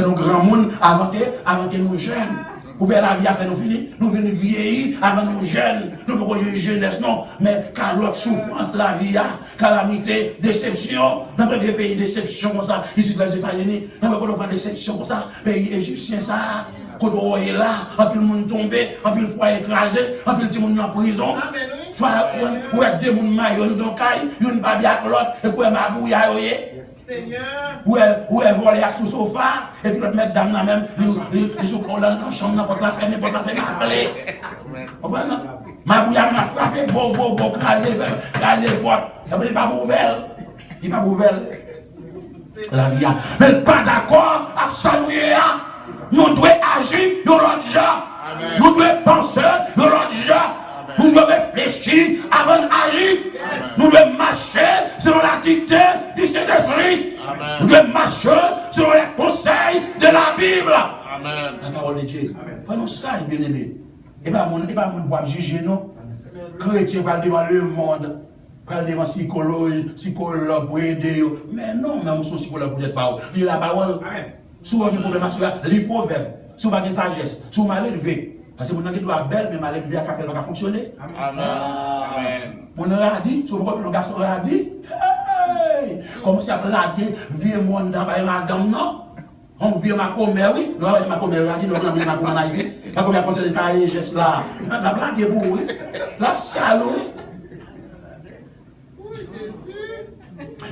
nous grand monde avant que nous jeunes. Ou bien la vie a fait nous finir, nous venons vieillir avant nous jeunes, nous ne pouvons pas jeunesse non, mais car l'autre souffrance, la vie a, calamité, déception, dans le pays déception comme ça, ici dans les États-Unis, dans le déception comme ça, pays égyptien ça, quand on est là, un peu le monde tombé, un peu le foyer écrasé, un peu le petit monde en prison, ou est des gens maillons dans caille, une pas bien l'autre, et quoi ma bouille à ou est volé à sous sofa, et puis l'autre mettre dame même, les jours qu'on dans la chambre, n'importe la ferme, appelé. Ma bouille m'a frappé, bon, crasé les portes. Ça veut dire pas ouvert. Il n'est pas ouvert. La vie a. Mais pas d'accord avec ça, nous devons agir dans l'autre genre. Nous devons penser dans l'autre genre. Nous devons réfléchir avant d'agir. Nous devons marcher selon la dictée du Saint-Esprit. Nous devons marcher selon les conseils de la Bible. Amen. La parole de Dieu. Faisons ça, bien aimé. Et pas mon bois juger, non. Chrétien va devant le monde. Va devant psychologue pour aider. Mais non, même son psychologue peut-être pas. Il a la parole. Souvent, il y a un problème à les proverbes. Souvent, il y a sagesse. Souvent, mal élevé. Parce que mon qui doit belle, mais mal élevé à café, va fonctionner. Amen. Mon a dit, souvent, le garçon a dit, comment ça peut laguer, vieux monde dans ma gamme, non? On vient ma commère, oui. Nous avons ma commère, on a dit, nous avons ma commère en Haïti. Ma commère conseille de tailler geste là. La blague est beau, oui. La salaud.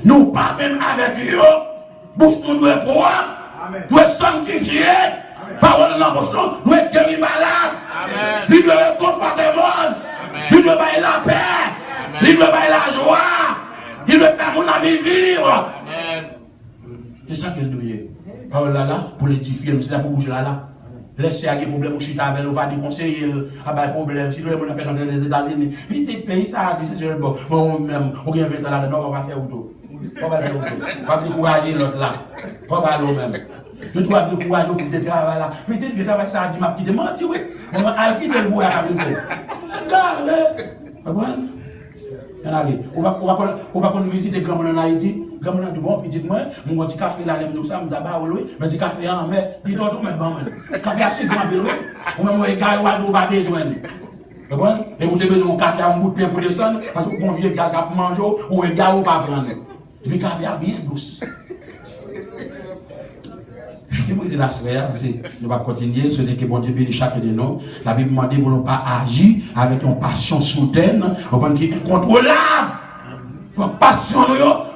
Nous pas même avec eux. Bouche nous doit pouvoir. Nous sommes sanctifiés. Parole dans la bouche, nous doit guérir malade. Nous doit conforter le monde. Nous doit bailler la paix. Nous doit bailler la joie. Nous doit faire mon avis vivre. C'est ça qu'elle doit. Parole là, pour l'édifier, c'est là pour bouger là. Laissez à des problèmes, chita avec nous, pas des conseillers, à des problèmes. Si nous avons fait dans les États-Unis, petit pays, ça, c'est bon. Moi-même, on vient faire là-dedans, on va faire auto. On va faire auto. On va décourager l'autre là. On va aller même. Je dois décourager pour quitter le travail là. Peut-être que le travail, ça a dit, m'a quitté, menti, oui. On va quitter le bois à la vérité. Car, on va pas visiter grand monde en Haïti. Grand monde de bon petit moi, mon petit café là, nous ça, d'abord oui, mais petit café en mais il doit tomber bon. Café assez grand pile, ou même les gars ou pas besoin. Bon, et vous avez besoin de café à un bout de pain pour descendre parce que vous vieux gaz à manger ou un gars ou pas prendre. Le café a bien douce. Je vais la soirée, nous allons continuer, souhaiter que bon Dieu bénisse chacun de nous. La Bible demande pour nous pas agir avec une passion soudaine, qui est incontrôlable. Une passion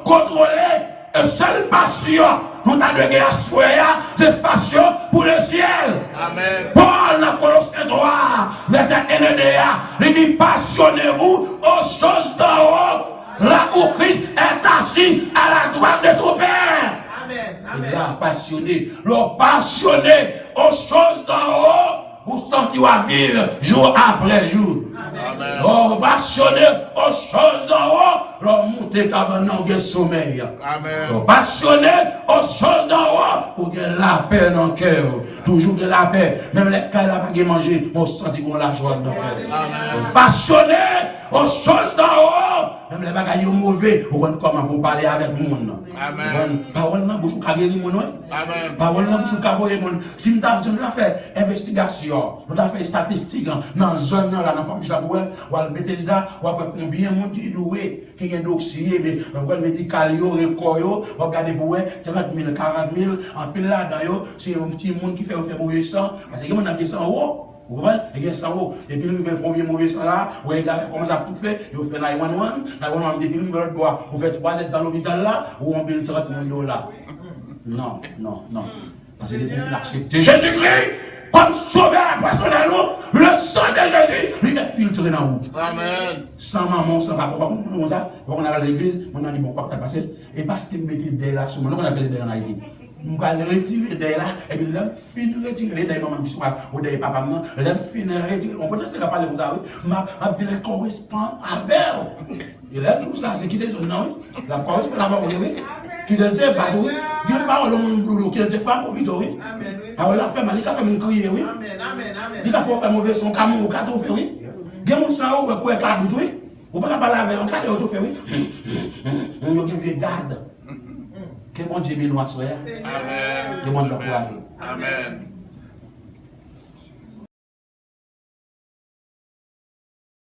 contrôlée, une seule passion. Nous avons de la soirée, c'est passion pour le ciel. Amen. Paul dans Colossiens 3, verset 1 et 2, il dit passionnez-vous aux choses d'en haut, là où Christ est assis à la droite de son Père. Il a passionné, l'ont passionné aux choses d'en haut, pour sentir à vivre jour après jour. L'ont passionné aux choses d'en haut, l'ont monté comme un sommeil. L'ont passionné aux choses d'en haut, pour qu'il y ait la paix dans le cœur. Toujours de la paix. Même les cas n'a pas manger, on sent qu'on la joie dans le cœur. L'ont passionné aux choses d'en haut. Même les bagailles mauvais, on voit comment vous parler avec le monde. Parole dans bouche ka guérir mon. Parole dans bouche ka voyer mon. Si nous avons fait investigation, nous avons fait statistique dans zone là dans pas la boue, ou al mettre là, ou combien monde qui doué, qui gagne dossier mais médical yo, record yo, on regarder boue 30 000, 40 000 en pile là dedans yo, c'est un petit monde qui fait mauvais sang parce que mon a descend haut. Vous comprenez? Et bien, ça, et puis, il faut bien mauvais ça là, vous comment ça tout fait, il fait 911, depuis le veut boire, vous faites 3 lettres dans l'hôpital là, ou on paye 30 $. Non, non, non. Parce que depuis qu'il a accepté Jésus-Christ comme sauveur personnellement, le sang de Jésus, lui est filtré dans vous. Amen. Sans maman, sans papa, on a à l'église, on a dit bon, quoi que passé, et parce qu'il mettait des là, sur mon nom, on appelle des en Haïti. On va retirer des là, et puis l'homme finit retirer des maman qui sont ou des papa, l'homme finit retirer. On peut tester la parler comme ça, oui. Ma vie correspond avec. Et là, tout ça, c'est quitter son nom, la correspond avec vous, oui. Qui était pas oui. Dieu parle au monde boulot, qui était femme au vide, oui. Alors la femme, il a fait mon crier, oui. Il a fait faire mauvais son camion au cadre, oui. Bien mon sang, ou quoi, cadre, oui. Vous ne pouvez pas parler avec un cadre, oui. On a dit, garde. Que bon Dieu bénisse, soeur. Amen. Que bon Dieu courage. Amen.